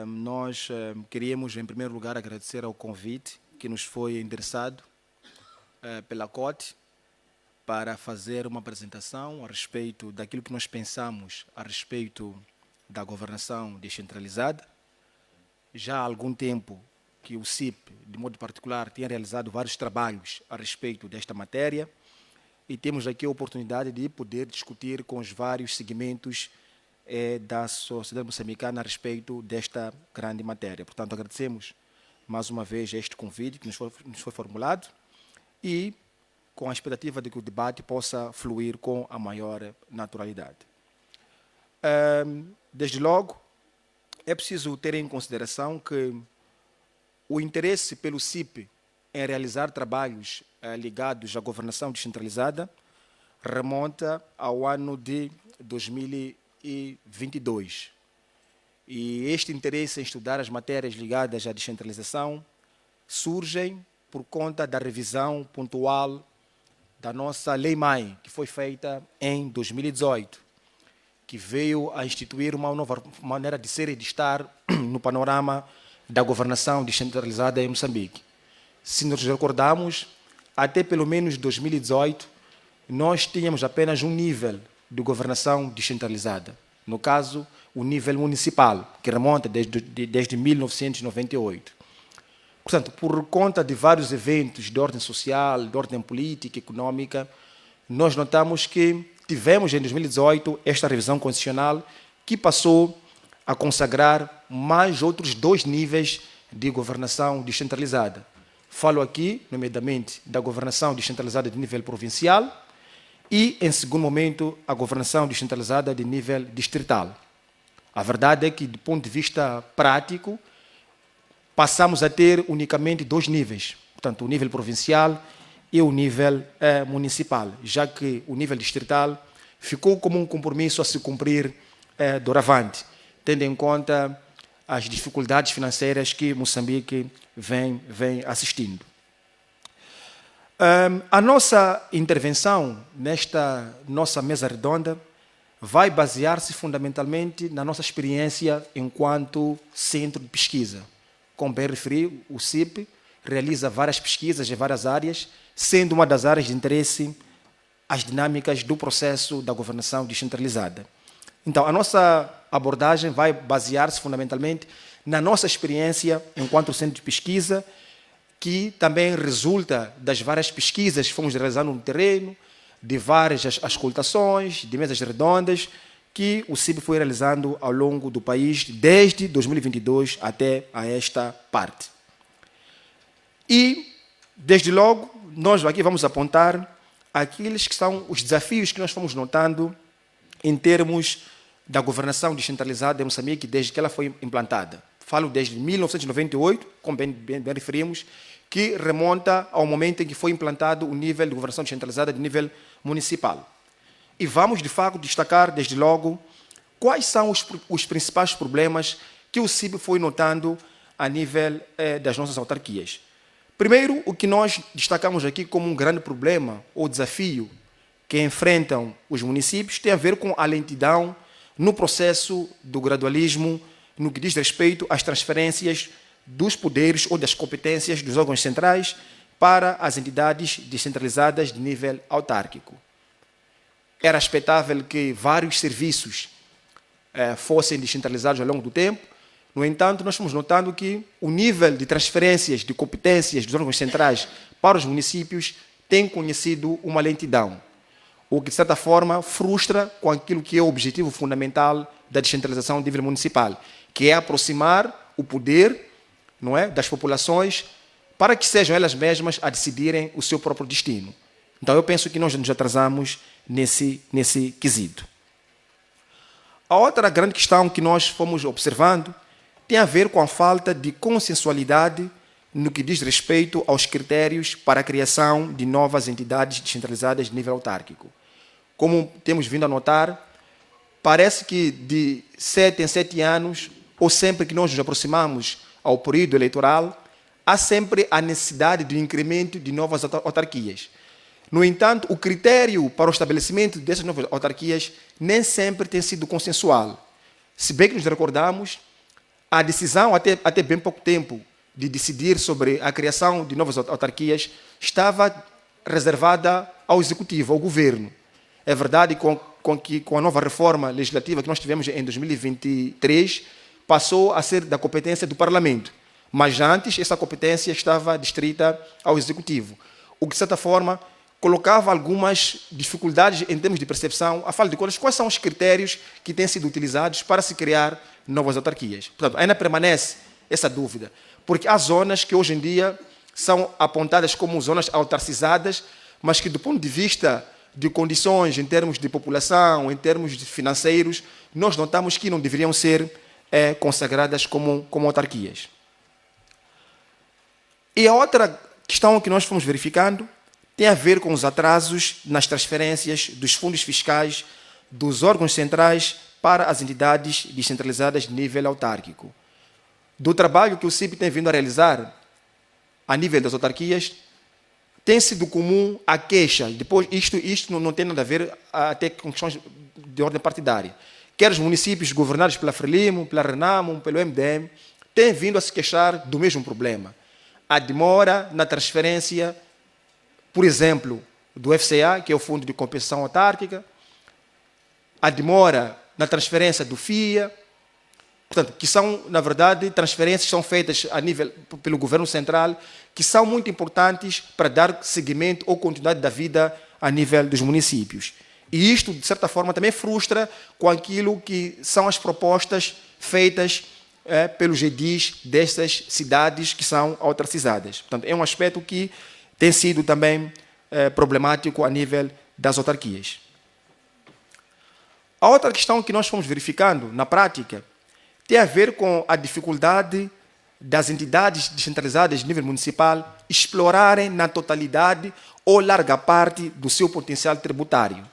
Nós queríamos, em primeiro lugar, agradecer ao convite que nos foi endereçado pela COTE para fazer uma apresentação a respeito daquilo que nós pensamos a respeito da governação descentralizada. Já há algum tempo que o CIP, de modo particular, tem realizado vários trabalhos a respeito desta matéria e temos aqui a oportunidade de poder discutir com os vários segmentos da sociedade moçambicana a respeito desta grande matéria. Portanto, agradecemos mais uma vez este convite que nos foi formulado e com a expectativa de que o debate possa fluir com a maior naturalidade. Desde logo, é preciso ter em consideração que o interesse pelo CIP em realizar trabalhos ligados à governação descentralizada remonta ao ano de 2022. E este interesse em estudar as matérias ligadas à descentralização surgem por conta da revisão pontual da nossa Lei-Mãe, que foi feita em 2018, que veio a instituir uma nova maneira de ser e de estar no panorama da governação descentralizada em Moçambique. Se nos recordamos, até pelo menos 2018, nós tínhamos apenas um nível de governação descentralizada. No caso, o nível municipal, que remonta desde 1998. Portanto, por conta de vários eventos de ordem social, de ordem política, econômica, nós notamos que tivemos em 2018 esta revisão constitucional que passou a consagrar mais outros 2 níveis de governação descentralizada. Falo aqui, nomeadamente, da governação descentralizada de nível provincial e, em segundo momento, a governação descentralizada de nível distrital. A verdade é que, do ponto de vista prático, passamos a ter unicamente 2 níveis, portanto, o nível provincial e o nível municipal, já que o nível distrital ficou como um compromisso a se cumprir doravante, tendo em conta as dificuldades financeiras que Moçambique vem assistindo. A nossa intervenção nesta nossa mesa redonda vai basear-se fundamentalmente na nossa experiência enquanto centro de pesquisa. Como bem referi, o CIP realiza várias pesquisas em várias áreas, sendo uma das áreas de interesse as dinâmicas do processo da governação descentralizada. Então, a nossa abordagem vai basear-se fundamentalmente na nossa experiência enquanto centro de pesquisa, que também resulta das várias pesquisas que fomos realizando no terreno, de várias auscultações, de mesas redondas, que o CIP foi realizando ao longo do país, desde 2022 até a esta parte. E, desde logo, nós aqui vamos apontar aqueles que são os desafios que nós fomos notando em termos da governação descentralizada em Moçambique desde que ela foi implantada. Falo desde 1998, como bem referimos, que remonta ao momento em que foi implantado o nível de governação descentralizada de nível municipal. E vamos, de facto, destacar, desde logo, quais são os principais problemas que o CIP foi notando a nível das nossas autarquias. Primeiro, o que nós destacamos aqui como um grande problema ou desafio que enfrentam os municípios tem a ver com a lentidão no processo do gradualismo, no que diz respeito às transferências dos poderes ou das competências dos órgãos centrais para as entidades descentralizadas de nível autárquico. Era expectável que vários serviços fossem descentralizados ao longo do tempo. No entanto, nós fomos notando que o nível de transferências de competências dos órgãos centrais para os municípios tem conhecido uma lentidão, o que, de certa forma, frustra com aquilo que é o objetivo fundamental da descentralização de nível municipal, que é aproximar o poder, não é, das populações para que sejam elas mesmas a decidirem o seu próprio destino. Então, eu penso que nós nos atrasamos nesse quesito. A outra grande questão que nós fomos observando tem a ver com a falta de consensualidade no que diz respeito aos critérios para a criação de novas entidades descentralizadas de nível autárquico. Como temos vindo a notar, parece que de 7 em 7 anos, ou sempre que nós nos aproximamos ao período eleitoral, há sempre a necessidade de incremento de novas autarquias. No entanto, o critério para o estabelecimento dessas novas autarquias nem sempre tem sido consensual. Se bem que nos recordamos, a decisão, até bem pouco tempo, de decidir sobre a criação de novas autarquias estava reservada ao Executivo, ao Governo. É verdade que com a nova reforma legislativa que nós tivemos em 2023, passou a ser da competência do Parlamento. Mas antes, essa competência estava distrita ao Executivo. O que, de certa forma, colocava algumas dificuldades em termos de percepção, afinal de contas, quais são os critérios que têm sido utilizados para se criar novas autarquias. Portanto, ainda permanece essa dúvida, porque há zonas que hoje em dia são apontadas como zonas autarcizadas, mas que do ponto de vista de condições em termos de população, em termos de financeiros, nós notamos que não deveriam ser consagradas como autarquias. E a outra questão que nós fomos verificando tem a ver com os atrasos nas transferências dos fundos fiscais dos órgãos centrais para as entidades descentralizadas de nível autárquico. Do trabalho que o CIP tem vindo a realizar a nível das autarquias, tem sido comum a queixa. Depois, isto não tem nada a ver até com questões de ordem partidária. Quer os municípios governados pela Frelimo, pela Renamo, pelo MDM, têm vindo a se queixar do mesmo problema. A demora na transferência, por exemplo, do FCA, que é o Fundo de Compensação Autárquica, a demora na transferência do FIA, portanto, que são, na verdade, transferências que são feitas pelo Governo Central, que são muito importantes para dar seguimento ou continuidade da vida a nível dos municípios. E isto, de certa forma, também frustra com aquilo que são as propostas feitas pelos edis dessas cidades que são autarcizadas. Portanto, é um aspecto que tem sido também problemático a nível das autarquias. A outra questão que nós fomos verificando na prática tem a ver com a dificuldade das entidades descentralizadas de nível municipal explorarem na totalidade ou larga parte do seu potencial tributário.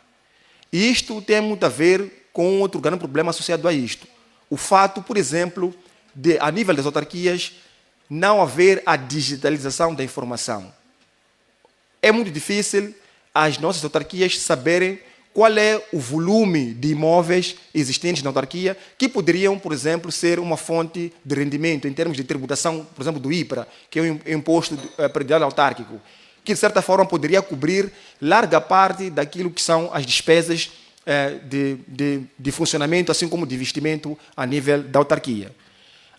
E isto tem muito a ver com outro grande problema associado a isto. O fato, por exemplo, de, a nível das autarquias, não haver a digitalização da informação. É muito difícil as nossas autarquias saberem qual é o volume de imóveis existentes na autarquia que poderiam, por exemplo, ser uma fonte de rendimento em termos de tributação, por exemplo, do IPRA, que é o Imposto Predial Autárquico, que, de certa forma, poderia cobrir larga parte daquilo que são as despesas de funcionamento, assim como de investimento a nível da autarquia.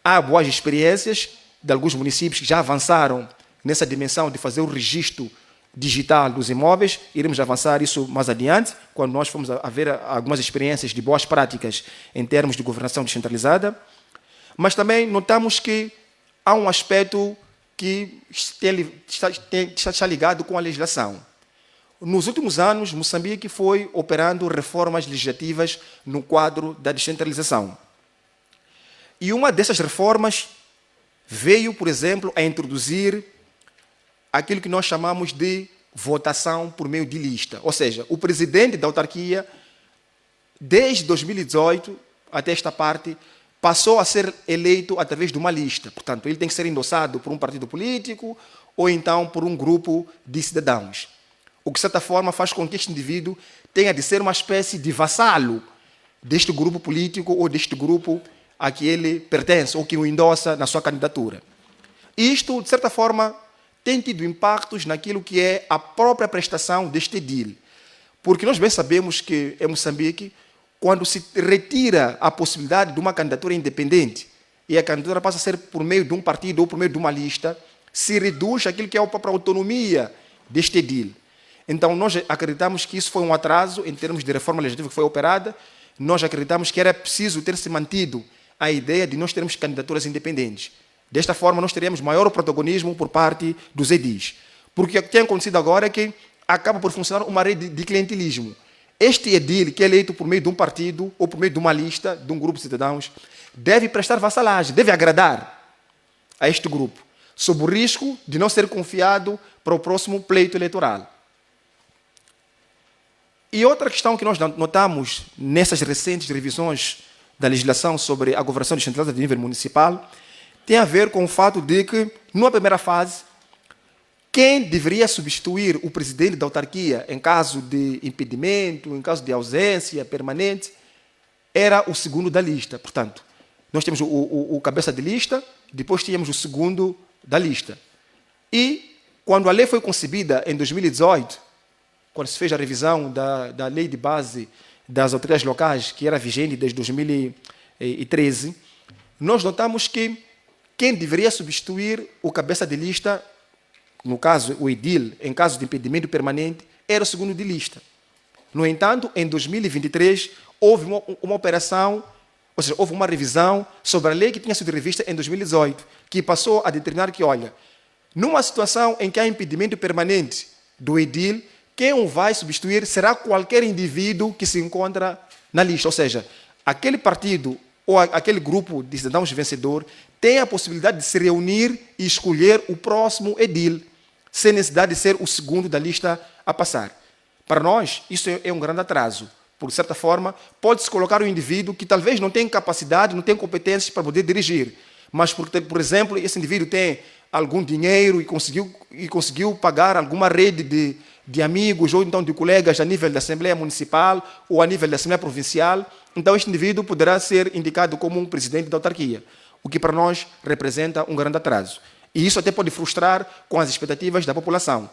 Há boas experiências de alguns municípios que já avançaram nessa dimensão de fazer o registro digital dos imóveis. Iremos avançar isso mais adiante, quando nós formos a ver algumas experiências de boas práticas em termos de governação descentralizada. Mas também notamos que há um aspecto que está ligado com a legislação. Nos últimos anos, Moçambique foi operando reformas legislativas no quadro da descentralização. E uma dessas reformas veio, por exemplo, a introduzir aquilo que nós chamamos de votação por meio de lista. Ou seja, o presidente da autarquia, desde 2018 até esta parte, passou a ser eleito através de uma lista. Portanto, ele tem que ser endossado por um partido político ou então por um grupo de cidadãos. O que, de certa forma, faz com que este indivíduo tenha de ser uma espécie de vassalo deste grupo político ou deste grupo a que ele pertence ou que o endossa na sua candidatura. Isto, de certa forma, tem tido impactos naquilo que é a própria prestação deste edil. Porque nós bem sabemos que, em Moçambique, quando se retira a possibilidade de uma candidatura independente e a candidatura passa a ser por meio de um partido ou por meio de uma lista, se reduz aquilo que é a própria autonomia deste edil. Então, nós acreditamos que isso foi um atraso em termos de reforma legislativa que foi operada. Nós acreditamos que era preciso ter-se mantido a ideia de nós termos candidaturas independentes. Desta forma, nós teríamos maior protagonismo por parte dos edis. Porque o que tem acontecido agora é que acaba por funcionar uma rede de clientelismo. Este edil, que é eleito por meio de um partido ou por meio de uma lista, de um grupo de cidadãos, deve prestar vassalagem, deve agradar a este grupo, sob o risco de não ser confiado para o próximo pleito eleitoral. E outra questão que nós notamos nessas recentes revisões da legislação sobre a governação descentralizada de nível municipal tem a ver com o fato de que, numa primeira fase, quem deveria substituir o presidente da autarquia em caso de impedimento, em caso de ausência permanente, era o segundo da lista. Portanto, Nós temos o cabeça de lista, depois tínhamos o segundo da lista. E, quando a lei foi concebida em 2018, quando se fez a revisão da lei de base das autoridades locais, que era vigente desde 2013, nós notamos que quem deveria substituir o cabeça de lista, no caso o edil, em caso de impedimento permanente, era o segundo de lista. No entanto, em 2023, houve uma operação, ou seja, houve uma revisão sobre a lei que tinha sido revista em 2018, que passou a determinar que, olha, numa situação em que há impedimento permanente do edil, quem o vai substituir será qualquer indivíduo que se encontra na lista. Ou seja, aquele partido ou aquele grupo de cidadãos vencedor tem a possibilidade de se reunir e escolher o próximo edil, sem necessidade de ser o segundo da lista a passar. Para nós, isso é um grande atraso. Por certa forma, pode-se colocar um indivíduo que talvez não tenha capacidade, não tenha competências para poder dirigir, mas, por exemplo, esse indivíduo tem algum dinheiro e conseguiu pagar alguma rede de amigos ou então de colegas a nível da Assembleia Municipal ou a nível da Assembleia Provincial, então este indivíduo poderá ser indicado como um presidente da autarquia, o que para nós representa um grande atraso. E isso até pode frustrar com as expectativas da população,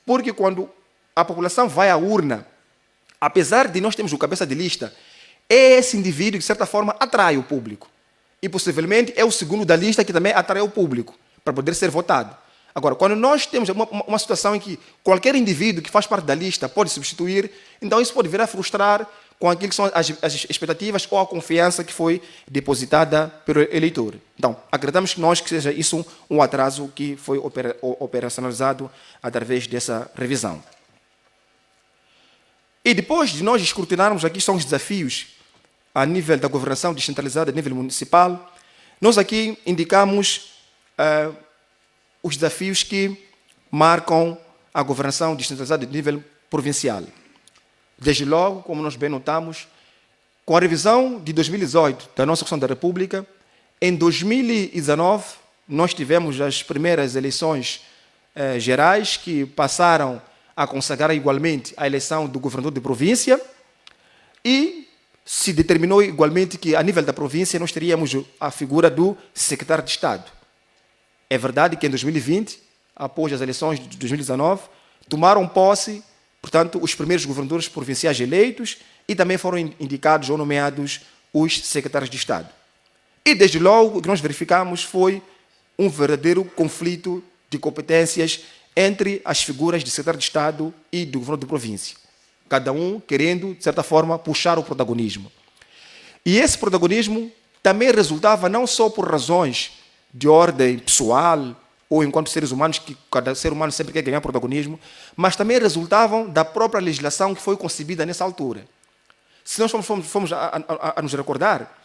porque quando a população vai à urna, apesar de nós termos o cabeça de lista, é esse indivíduo que, de certa forma, atrai o público. E, possivelmente, é o segundo da lista que também atrai o público, para poder ser votado. Agora, quando nós temos uma situação em que qualquer indivíduo que faz parte da lista pode substituir, então isso pode vir a frustrar com aquilo que são as expectativas ou a confiança que foi depositada pelo eleitor. Então, acreditamos que seja isso um atraso que foi operacionalizado através dessa revisão. E depois de nós escrutinarmos aqui são os desafios a nível da governação descentralizada, a nível municipal, nós aqui indicamos os desafios que marcam a governação descentralizada a nível provincial. Desde logo, como nós bem notamos, com a revisão de 2018 da nossa Constituição da República, em 2019 nós tivemos as primeiras eleições gerais que passaram a consagrar igualmente a eleição do governador de província e se determinou igualmente que, a nível da província, nós teríamos a figura do secretário de Estado. É verdade que em 2020, após as eleições de 2019, tomaram posse, portanto, os primeiros governadores provinciais eleitos e também foram indicados ou nomeados os secretários de Estado. E, desde logo, o que nós verificamos foi um verdadeiro conflito de competências entre as figuras de secretário de Estado e do governador de província. Cada um querendo, de certa forma, puxar o protagonismo. E esse protagonismo também resultava não só por razões de ordem pessoal, ou enquanto seres humanos, que cada ser humano sempre quer ganhar protagonismo, mas também resultavam da própria legislação que foi concebida nessa altura. Se nós formos a nos recordar,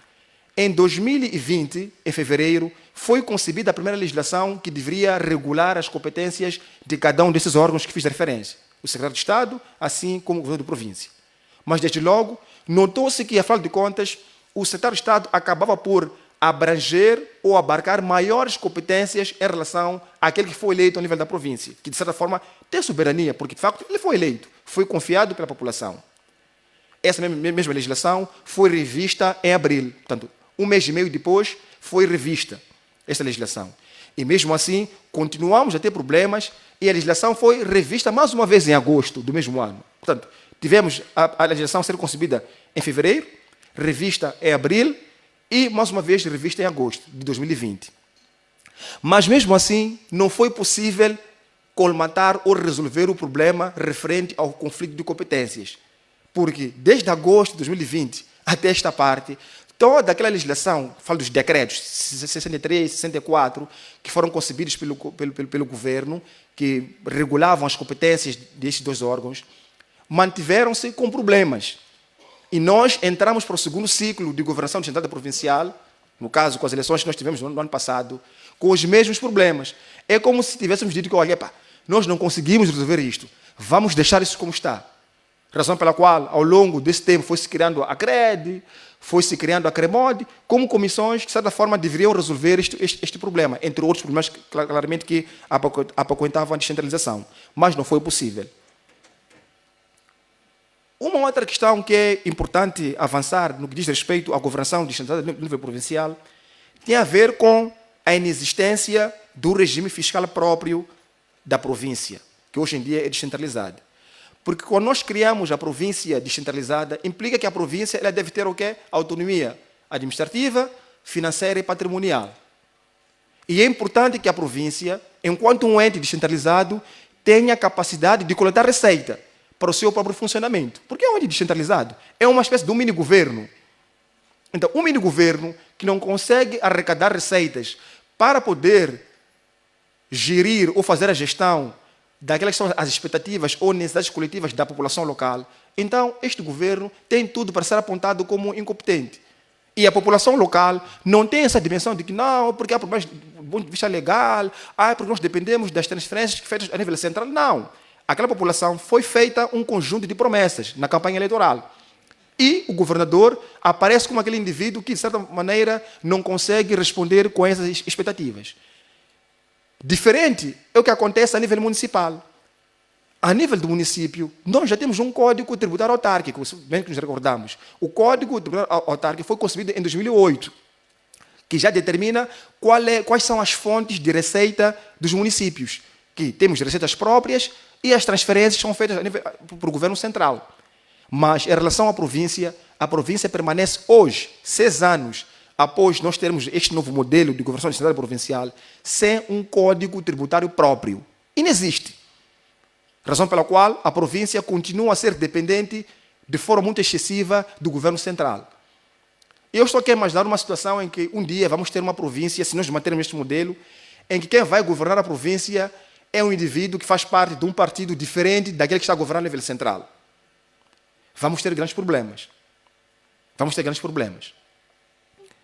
em 2020, em fevereiro, foi concebida a primeira legislação que deveria regular as competências de cada um desses órgãos que fiz referência. O secretário de Estado, assim como o governador de província. Mas, desde logo, notou-se que, afinal de contas, o secretário de Estado acabava por abranger ou abarcar maiores competências em relação àquele que foi eleito ao nível da província, que, de certa forma, tem soberania, porque, de facto, ele foi eleito, foi confiado pela população. Essa mesma legislação foi revista em abril. Portanto, um mês e meio depois, foi revista essa legislação. E, mesmo assim, continuamos a ter problemas e a legislação foi revista mais uma vez em agosto do mesmo ano. Portanto, tivemos a legislação ser concebida em fevereiro, revista em abril e, mais uma vez, revista em agosto de 2020. Mas, mesmo assim, não foi possível colmatar ou resolver o problema referente ao conflito de competências. Porque, desde agosto de 2020 até esta parte, toda aquela legislação, falo dos decretos 63, 64, que foram concebidos pelo governo, que regulavam as competências destes dois órgãos, mantiveram-se com problemas. E nós entramos para o segundo ciclo de governação descentralizada provincial, no caso, com as eleições que nós tivemos no ano passado, com os mesmos problemas. É como se tivéssemos dito que, olha, nós não conseguimos resolver isto, vamos deixar isso como está. Razão pela qual, ao longo desse tempo, foi-se criando a CRED, foi-se criando a CREMOD, como comissões que, de certa forma, deveriam resolver este problema, entre outros problemas, claramente, que apoquentavam a descentralização. Mas não foi possível. Uma outra questão que é importante avançar no que diz respeito à governação descentralizada no nível provincial tem a ver com a inexistência do regime fiscal próprio da província, que hoje em dia é descentralizada. Porque quando nós criamos a província descentralizada, implica que a província ela deve ter o quê? Autonomia administrativa, financeira e patrimonial. E é importante que a província, enquanto um ente descentralizado, tenha capacidade de coletar receita para o seu próprio funcionamento. Porque é um ente descentralizado. É uma espécie de um mini-governo. Então, um mini-governo que não consegue arrecadar receitas para poder gerir ou fazer a gestão daquelas que são as expectativas ou necessidades coletivas da população local, então este governo tem tudo para ser apontado como incompetente. E a população local não tem essa dimensão de que não, porque há problemas do ponto de vista legal, porque nós dependemos das transferências feitas a nível central. Não. Aquela população foi feita um conjunto de promessas na campanha eleitoral. E o governador aparece como aquele indivíduo que, de certa maneira, não consegue responder com essas expectativas. Diferente é o que acontece a nível municipal. A nível do município, nós já temos um Código Tributário Autárquico, bem que nos recordamos. O Código Tributário Autárquico foi concebido em 2008, que já determina quais são as fontes de receita dos municípios, que temos receitas próprias e as transferências são feitas para o governo central. Mas, em relação à província, a província permanece hoje, 6 anos, após nós termos este novo modelo de governação central provincial, sem um código tributário próprio. Inexiste. Razão pela qual a província continua a ser dependente de forma muito excessiva do governo central. Eu estou aqui a imaginar uma situação em que um dia vamos ter uma província, se nós mantermos este modelo, em que quem vai governar a província é um indivíduo que faz parte de um partido diferente daquele que está governando a nível central. Vamos ter grandes problemas. Vamos ter grandes problemas.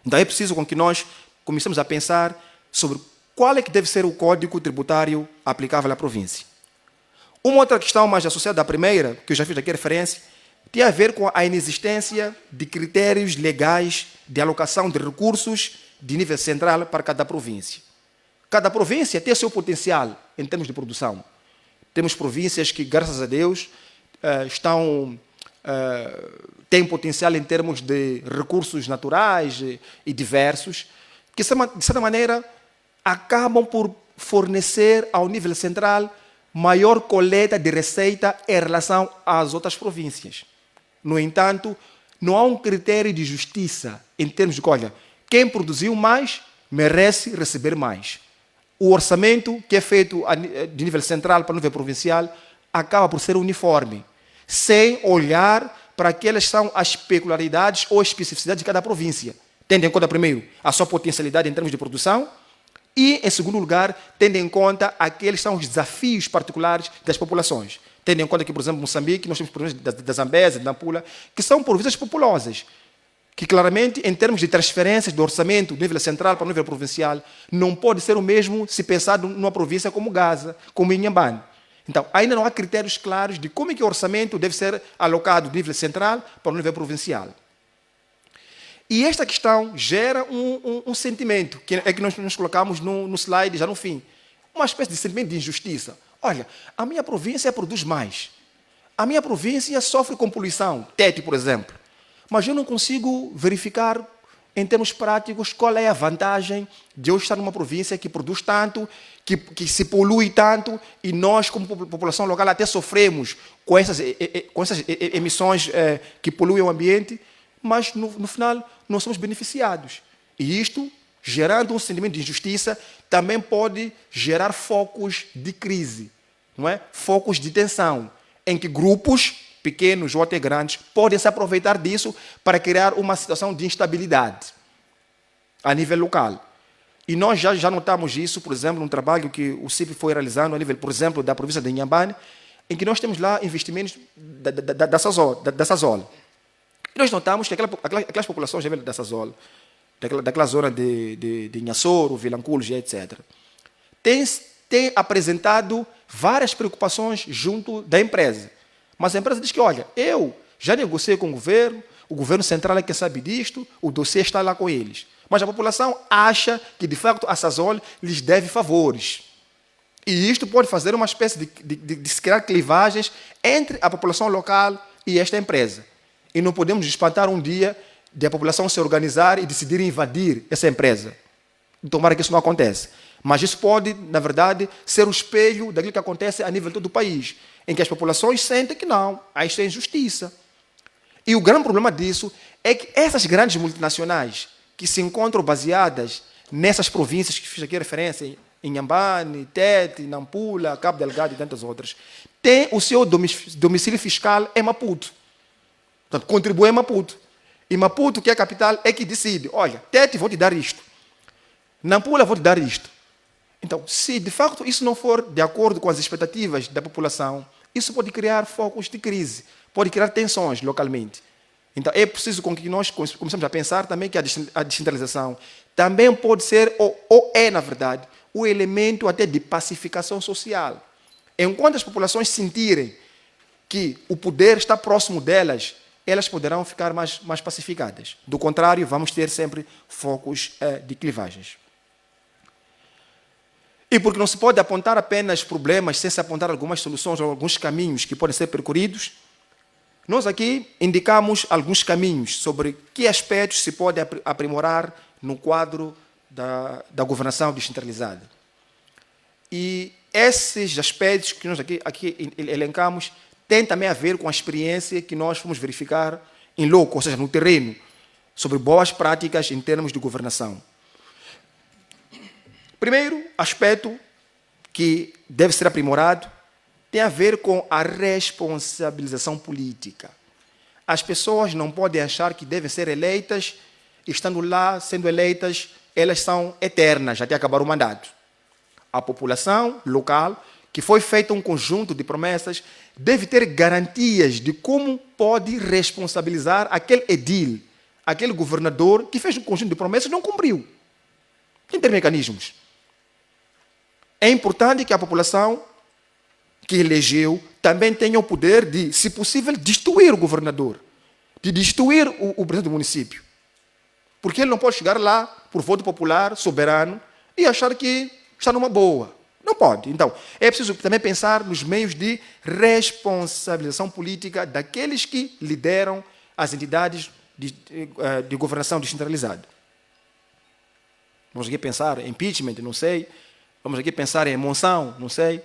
Então é preciso com que nós comecemos a pensar sobre qual é que deve ser o código tributário aplicável à província. Uma outra questão mais associada à primeira, que eu já fiz aqui referência, tem a ver com a inexistência de critérios legais de alocação de recursos de nível central para cada província. Cada província tem seu potencial em termos de produção. Temos províncias que, graças a Deus, têm potencial em termos de recursos naturais e diversos, que, de certa maneira, acabam por fornecer ao nível central maior coleta de receita em relação às outras províncias. No entanto, não há um critério de justiça em termos de, olha, quem produziu mais merece receber mais. O orçamento que é feito de nível central para o nível provincial acaba por ser uniforme, sem olhar para aquelas que são as peculiaridades ou especificidades de cada província, tendo em conta, primeiro, a sua potencialidade em termos de produção e, em segundo lugar, tendo em conta aqueles que são os desafios particulares das populações. Tendo em conta que, por exemplo, em Moçambique, nós temos províncias da Zambésia, da Nampula, que são províncias populosas, que claramente, em termos de transferências do orçamento do nível central para o nível provincial, não pode ser o mesmo se pensar numa província como Gaza, como Inhambane. Então, ainda não há critérios claros de como é que o orçamento deve ser alocado do nível central para o nível provincial. E esta questão gera um sentimento, que é que nós nos colocamos no slide já no fim. Uma espécie de sentimento de injustiça. Olha, a minha província produz mais. A minha província sofre com poluição, Tete, por exemplo. Mas eu não consigo verificar, em termos práticos, qual é a vantagem de eu estar numa província que produz tanto, que se polui tanto, e nós, como população local, até sofremos com essas emissões que poluem o ambiente, mas, no final, não somos beneficiados. E isto, gerando um sentimento de injustiça, também pode gerar focos de crise, não é? Focos de tensão, em que grupos pequenos ou até grandes podem se aproveitar disso para criar uma situação de instabilidade a nível local. E nós já notamos isso, por exemplo, num trabalho que o CIP foi realizando a nível, por exemplo, da província de Inhambane, em que nós temos lá investimentos da Sazol. E nós notamos que aquelas populações da Sazol, daquela zona de Inhassoro, Vilanculos, etc., têm apresentado várias preocupações junto da empresa. Mas a empresa diz que, olha, eu já negociei com o governo central é quem sabe disto, o dossiê está lá com eles. Mas a população acha que, de facto, a Sazol lhes deve favores. E isto pode fazer uma espécie de se criar clivagens entre a população local e esta empresa. E não podemos espantar um dia de a população se organizar e decidir invadir essa empresa. tomara que isso não aconteça. Mas isso pode, na verdade, ser o espelho daquilo que acontece a nível de todo o país, em que as populações sentem que não, há isto é injustiça. E o grande problema disso é que essas grandes multinacionais que se encontram baseadas nessas províncias que fiz aqui referência, em Inhambane, Tete, Nampula, Cabo Delgado e tantas outras, têm o seu domicílio fiscal em Maputo. Portanto, contribui em Maputo. E Maputo, que é a capital, é que decide, olha, Tete, vou te dar isto. Nampula, vou te dar isto. Então, se de facto isso não for de acordo com as expectativas da população, isso pode criar focos de crise, pode criar tensões localmente. Então, é preciso com que nós começamos a pensar também que a descentralização também pode ser, ou é, na verdade, o elemento até de pacificação social. Enquanto as populações sentirem que o poder está próximo delas, elas poderão ficar mais pacificadas. Do contrário, vamos ter sempre focos de clivagens. E porque não se pode apontar apenas problemas sem se apontar algumas soluções ou alguns caminhos que podem ser percorridos, nós aqui indicamos alguns caminhos sobre que aspectos se pode aprimorar no quadro da governação descentralizada. E esses aspectos que nós aqui elencamos têm também a ver com a experiência que nós fomos verificar em loco, ou seja, no terreno, sobre boas práticas em termos de governação. Primeiro aspecto que deve ser aprimorado tem a ver com a responsabilização política. As pessoas não podem achar que devem ser eleitas, e estando lá, sendo eleitas, elas são eternas, até acabar o mandato. A população local, que foi feito um conjunto de promessas, deve ter garantias de como pode responsabilizar aquele edil, aquele governador que fez um conjunto de promessas e não cumpriu. Tem que ter mecanismos. É importante que a população que elegeu também tenha o poder de, se possível, destituir o governador, de destituir o presidente do município. Porque ele não pode chegar lá, por voto popular, soberano, e achar que está numa boa. Não pode. Então, é preciso também pensar nos meios de responsabilização política daqueles que lideram as entidades de governação descentralizada. Vamos aqui pensar em impeachment, não sei. Vamos aqui pensar em emoção, não sei.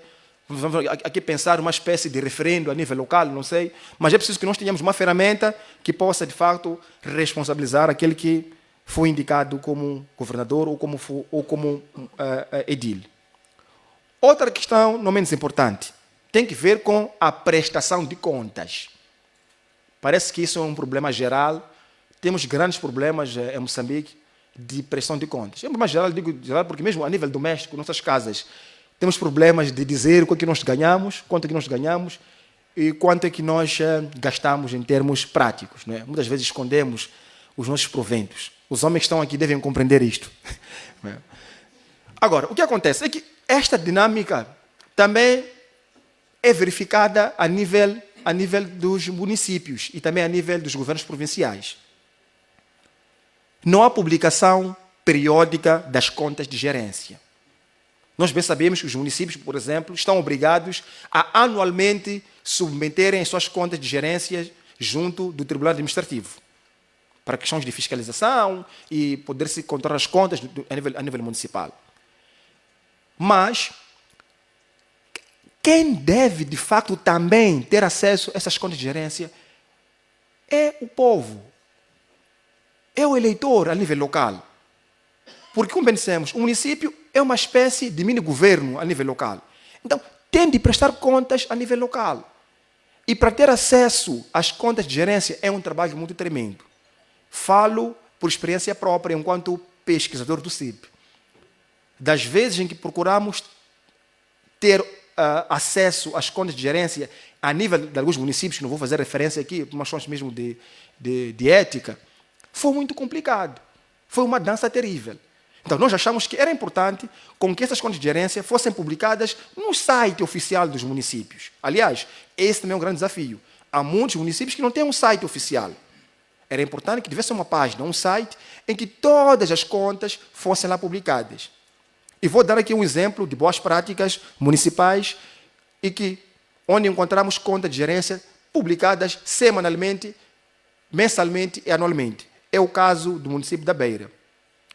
Vamos aqui pensar uma espécie de referendo a nível local, não sei. Mas é preciso que nós tenhamos uma ferramenta que possa, de facto, responsabilizar aquele que foi indicado como governador ou como edil. Outra questão, não menos importante, tem que ver com a prestação de contas. Parece que isso é um problema geral. Temos grandes problemas em Moçambique de prestação de contas. É um problema geral, digo geral porque mesmo a nível doméstico, nossas casas, temos problemas de dizer quanto é que nós ganhamos, quanto é que nós ganhamos e quanto é que nós gastamos em termos práticos. Não é? Muitas vezes escondemos os nossos proventos. Os homens que estão aqui devem compreender isto. Não é? Agora, o que acontece é que esta dinâmica também é verificada a nível dos municípios e também a nível dos governos provinciais. Não há publicação periódica das contas de gerência. Nós bem sabemos que os municípios, por exemplo, estão obrigados a anualmente submeterem as suas contas de gerência junto do Tribunal Administrativo, para questões de fiscalização e poder-se controlar as contas a nível municipal. Mas quem deve, de facto, também ter acesso a essas contas de gerência é o povo, é o eleitor a nível local. Porque, como bem dissemos, o município é uma espécie de mini-governo a nível local. Então, tem de prestar contas a nível local. E para ter acesso às contas de gerência é um trabalho muito tremendo. Falo por experiência própria, enquanto pesquisador do CIP. Das vezes em que procuramos ter acesso às contas de gerência a nível de alguns municípios, que não vou fazer referência aqui, por uma questão mesmo de ética, foi muito complicado. Foi uma dança terrível. Então, nós achamos que era importante com que essas contas de gerência fossem publicadas no site oficial dos municípios. Aliás, esse também é um grande desafio. Há muitos municípios que não têm um site oficial. Era importante que tivesse uma página, um site, em que todas as contas fossem lá publicadas. E vou dar aqui um exemplo de boas práticas municipais onde encontramos contas de gerência publicadas semanalmente, mensalmente e anualmente. É o caso do município da Beira.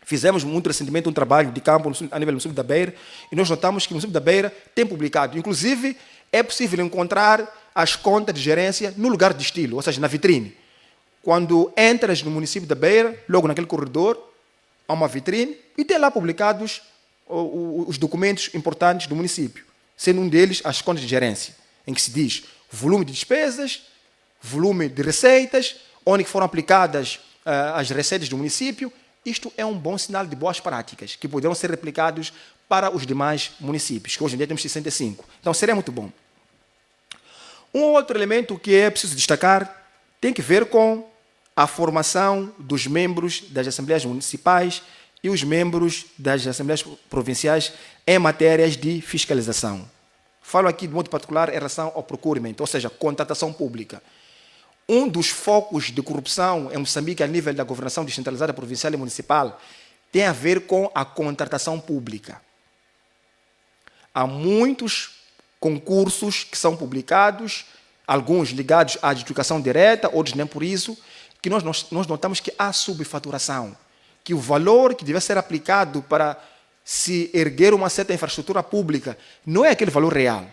Fizemos muito recentemente um trabalho de campo a nível do município da Beira e nós notamos que o município da Beira tem publicado. Inclusive, é possível encontrar as contas de gerência no lugar de estilo, ou seja, na vitrine. Quando entras no município da Beira, logo naquele corredor, há uma vitrine e tem lá publicados os documentos importantes do município, sendo um deles as contas de gerência, em que se diz volume de despesas, volume de receitas, onde foram aplicadas as receitas do município. Isto é um bom sinal de boas práticas, que poderão ser replicados para os demais municípios, que hoje em dia temos 65. Então, seria muito bom. Um outro elemento que é preciso destacar tem que ver com a formação dos membros das Assembleias Municipais e os membros das Assembleias Provinciais em matérias de fiscalização. Falo aqui de modo particular em relação ao procurement, ou seja, contratação pública. Um dos focos de corrupção em Moçambique a nível da governação descentralizada provincial e municipal tem a ver com a contratação pública. Há muitos concursos que são publicados, alguns ligados à adjudicação direta, outros nem por isso, que nós notamos que há subfaturação, que o valor que deve ser aplicado para se erguer uma certa infraestrutura pública não é aquele valor real.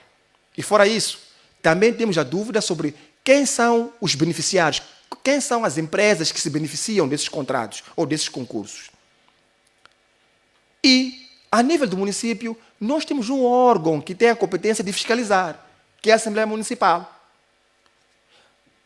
E fora isso, também temos a dúvida sobre quem são os beneficiários, quem são as empresas que se beneficiam desses contratos ou desses concursos. E, a nível do município, nós temos um órgão que tem a competência de fiscalizar, que é a Assembleia Municipal.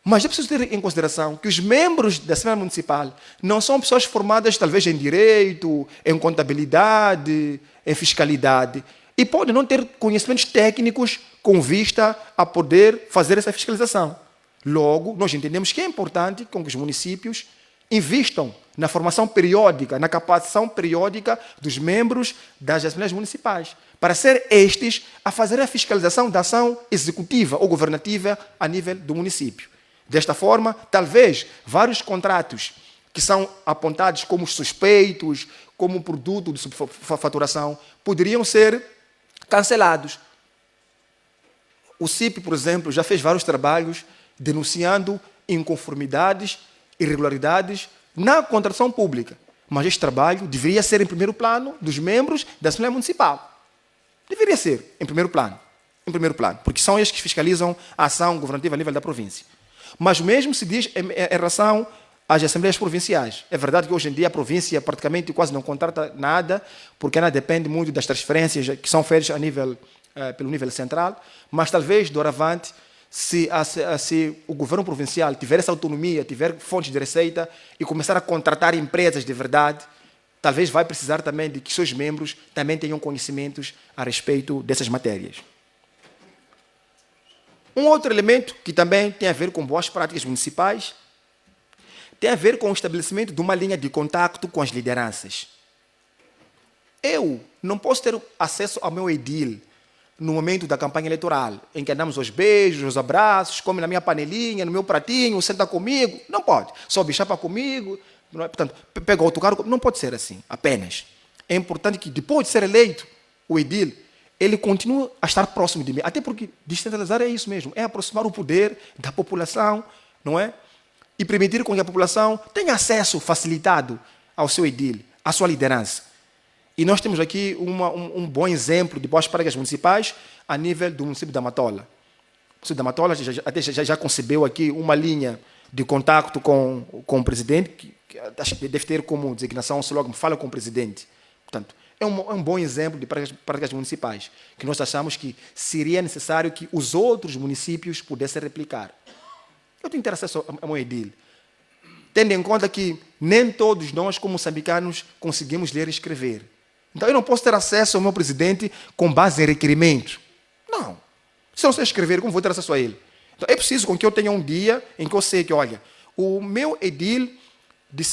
Mas é preciso ter em consideração que os membros da Assembleia Municipal não são pessoas formadas, talvez, em direito, em contabilidade, em fiscalidade, e podem não ter conhecimentos técnicos com vista a poder fazer essa fiscalização. Logo, nós entendemos que é importante que os municípios invistam na formação periódica, na capacitação periódica dos membros das Assembleias Municipais, para ser estes a fazer a fiscalização da ação executiva ou governativa a nível do município. Desta forma, talvez vários contratos que são apontados como suspeitos, como produto de subfaturação, poderiam ser cancelados. O CIP, por exemplo, já fez vários trabalhos denunciando inconformidades, irregularidades na contratação pública. Mas este trabalho deveria ser em primeiro plano dos membros da Assembleia Municipal. Deveria ser em primeiro plano, porque são eles que fiscalizam a ação governativa a nível da província. Mas o mesmo se diz em relação às Assembleias Provinciais. É verdade que hoje em dia a província praticamente quase não contrata nada, porque ela depende muito das transferências que são feitas pelo nível central, mas talvez, doravante, se o governo provincial tiver essa autonomia, tiver fontes de receita e começar a contratar empresas de verdade, talvez vai precisar também de que seus membros também tenham conhecimentos a respeito dessas matérias. Um outro elemento que também tem a ver com boas práticas municipais tem a ver com o estabelecimento de uma linha de contacto com as lideranças. Eu não posso ter acesso ao meu edil no momento da campanha eleitoral, em que andamos aos beijos, aos abraços, come na minha panelinha, no meu pratinho, senta comigo. Não pode. Só bichapa comigo, portanto, pega outro cargo. Não pode ser assim, apenas. É importante que, depois de ser eleito, o edil, ele continue a estar próximo de mim. Até porque descentralizar é isso mesmo, é aproximar o poder da população, não é? E permitir com que a população tenha acesso facilitado ao seu edil, à sua liderança. E nós temos aqui um bom exemplo de boas práticas municipais a nível do município da Matola. O município da Matola já concebeu aqui uma linha de contacto com o presidente, que acho que deve ter como designação, se logo fala com o presidente. Portanto, é um bom exemplo de práticas municipais, que nós achamos que seria necessário que os outros municípios pudessem replicar. Eu tenho que ter acesso ao meu edil, tendo em conta que nem todos nós, como moçambicanos, conseguimos ler e escrever. Então, eu não posso ter acesso ao meu presidente com base em requerimento. Não. Se eu não sei escrever, como vou ter acesso a ele? Então, é preciso que eu tenha um dia em que eu sei que, olha, o meu edil, de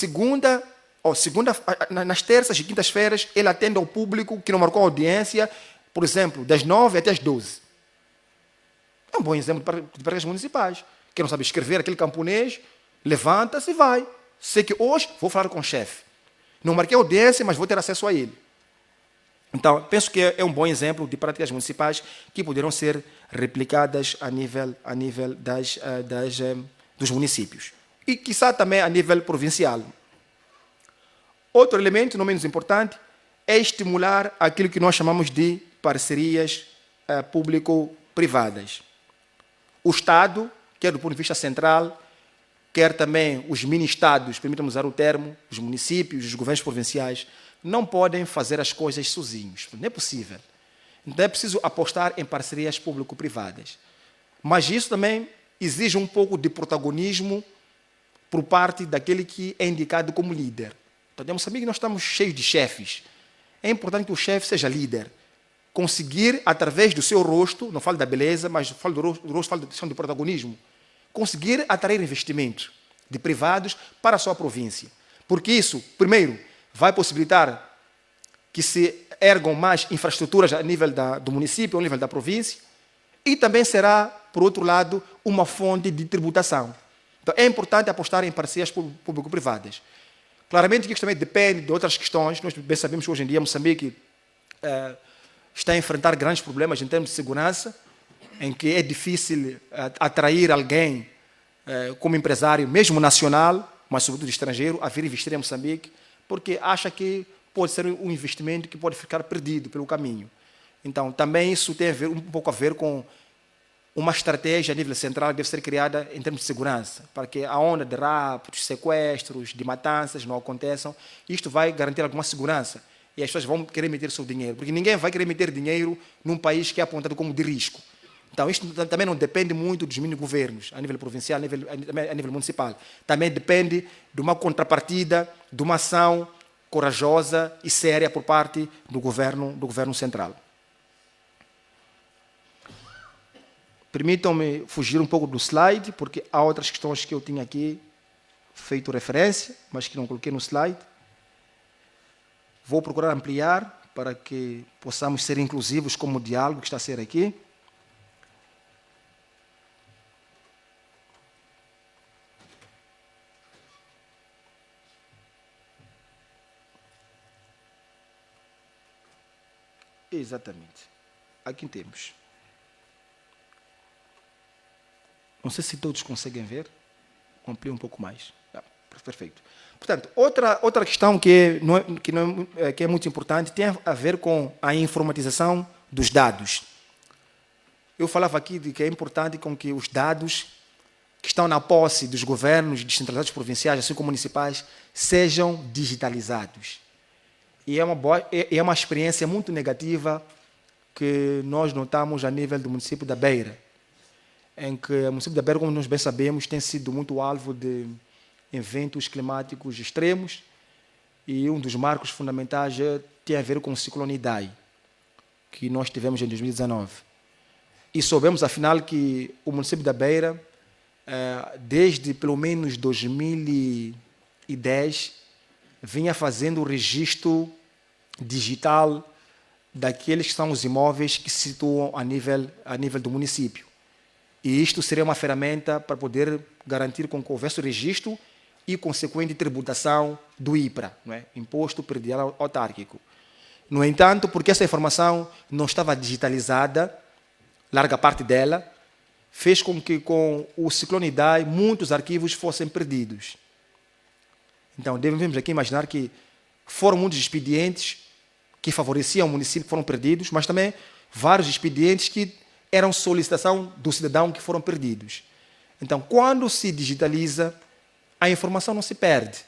nas terças e quintas-feiras, ele atende ao público que não marcou audiência, por exemplo, das 9 até as 12. É um bom exemplo de práticas municipais. Quem não sabe escrever, aquele camponês, levanta-se e vai. Sei que hoje vou falar com o chefe. Não marquei audiência, mas vou ter acesso a ele. Então, penso que é um bom exemplo de práticas municipais que poderão ser replicadas a nível dos municípios. E, quiçá, também a nível provincial. Outro elemento, não menos importante, é estimular aquilo que nós chamamos de parcerias público-privadas. O Estado, quer do ponto de vista central, quer também os mini-estados, permitam-me usar o termo, os municípios, os governos provinciais, não podem fazer as coisas sozinhos. Não é possível. Então é preciso apostar em parcerias público-privadas. Mas isso também exige um pouco de protagonismo por parte daquele que é indicado como líder. Então, em Moçambique, nós estamos cheios de chefes. É importante que o chefe seja líder. Conseguir, através do seu rosto, não falo da beleza, mas falo do rosto, falo da questão de protagonismo, conseguir atrair investimentos de privados para a sua província. Porque isso, primeiro, vai possibilitar que se ergam mais infraestruturas a nível do município, a nível da província, e também será, por outro lado, uma fonte de tributação. Então, é importante apostar em parcerias público-privadas. Claramente que isso também depende de outras questões. Nós bem sabemos que hoje em dia Moçambique está a enfrentar grandes problemas em termos de segurança, em que é difícil atrair alguém como empresário, mesmo nacional, mas sobretudo estrangeiro, a vir investir em Moçambique, porque acha que pode ser um investimento que pode ficar perdido pelo caminho. Então, também isso tem um pouco a ver com uma estratégia a nível central que deve ser criada em termos de segurança, para que a onda de raptos, sequestros, de matanças não aconteçam. Isto vai garantir alguma segurança. E as pessoas vão querer meter seu dinheiro, porque ninguém vai querer meter dinheiro num país que é apontado como de risco. Então, isto também não depende muito dos mini-governos, a nível provincial, a nível municipal. Também depende de uma contrapartida, de uma ação corajosa e séria por parte do governo central. Permitam-me fugir um pouco do slide, porque há outras questões que eu tinha aqui feito referência, mas que não coloquei no slide. Vou procurar ampliar para que possamos ser inclusivos como o diálogo que está a ser aqui. Exatamente. Aqui temos. Não sei se todos conseguem ver. Amplie um pouco mais. Perfeito. Portanto, outra questão que é muito importante tem a ver com a informatização dos dados. Eu falava aqui de que é importante com que os dados que estão na posse dos governos descentralizados provinciais, assim como municipais, sejam digitalizados. E é uma experiência muito negativa que nós notamos a nível do município da Beira, em que o município da Beira, como nós bem sabemos, tem sido muito alvo de eventos climáticos extremos, e um dos marcos fundamentais tem a ver com o ciclone Idai, que nós tivemos em 2019. E soubemos, afinal, que o município da Beira, desde pelo menos 2010, vinha fazendo o registro digital daqueles que são os imóveis que se situam a nível do município. E isto seria uma ferramenta para poder garantir com que houvesse o registro e consequente tributação do IPRA, não é? Imposto Predial Autárquico. No entanto, porque essa informação não estava digitalizada, larga parte dela, fez com que com o ciclone Idai muitos arquivos fossem perdidos. Então, devemos aqui imaginar que foram muitos expedientes que favoreciam o município que foram perdidos, mas também vários expedientes que eram solicitação do cidadão que foram perdidos. Então, quando se digitaliza, a informação não se perde.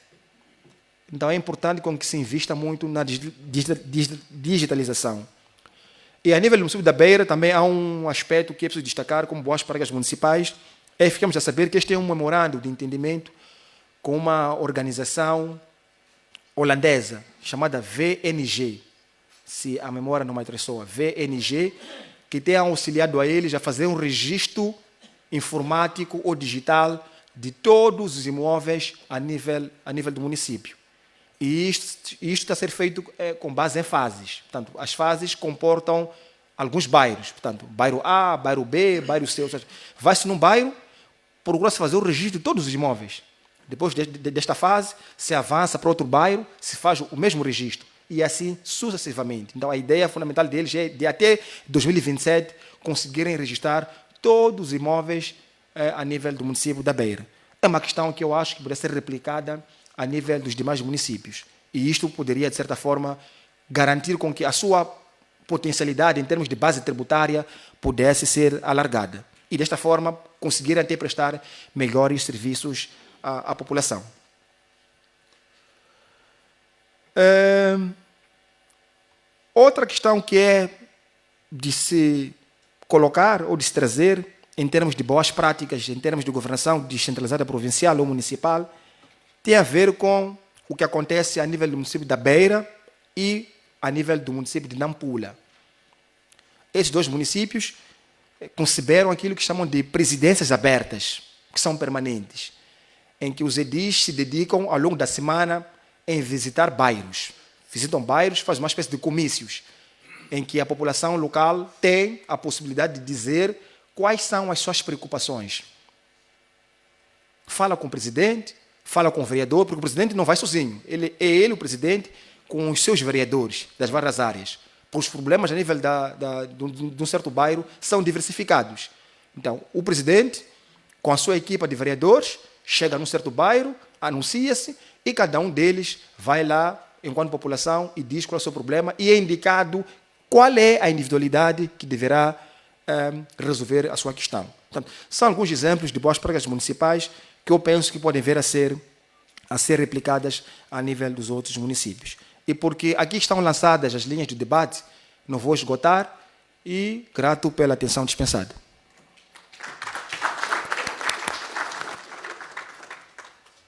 Então, é importante com que se invista muito na digitalização. E a nível do município da Beira, também há um aspecto que é preciso destacar como boas práticas municipais, ficamos a saber que este é um memorando de entendimento com uma organização holandesa, chamada VNG, se a memória não me atravessou, VNG, que tem auxiliado a eles a fazer um registro informático ou digital de todos os imóveis a nível do município. E isto está a ser feito com base em fases. Portanto, as fases comportam alguns bairros. Portanto, bairro A, bairro B, bairro C. Vai-se num bairro, procura-se fazer o registro de todos os imóveis. Depois desta fase, se avança para outro bairro, se faz o mesmo registro. E assim sucessivamente. Então, a ideia fundamental deles é de até 2027 conseguirem registrar todos os imóveis a nível do município da Beira. É uma questão que eu acho que pode ser replicada a nível dos demais municípios. E isto poderia, de certa forma, garantir com que a sua potencialidade em termos de base tributária pudesse ser alargada. E, desta forma, conseguir até prestar melhores serviços à população. Outra questão que é de se colocar ou de se trazer em termos de boas práticas, em termos de governação descentralizada provincial ou municipal, tem a ver com o que acontece a nível do município da Beira e a nível do município de Nampula. Esses dois municípios consideram aquilo que chamam de presidências abertas, que são permanentes, em que os edis se dedicam ao longo da semana em visitar bairros. Visitam bairros, fazem uma espécie de comícios, em que a população local tem a possibilidade de dizer quais são as suas preocupações. Fala com o presidente, fala com o vereador, porque o presidente não vai sozinho. É ele o presidente com os seus vereadores das várias áreas. Os problemas a nível de um certo bairro são diversificados. Então, o presidente, com a sua equipa de vereadores, chega num certo bairro, anuncia-se, e cada um deles vai lá, enquanto população, e diz qual é o seu problema, e é indicado qual é a individualidade que deverá resolver a sua questão. Portanto, são alguns exemplos de boas práticas municipais que eu penso que podem vir a ser replicadas a nível dos outros municípios. E porque aqui estão lançadas as linhas de debate, não vou esgotar, e grato pela atenção dispensada.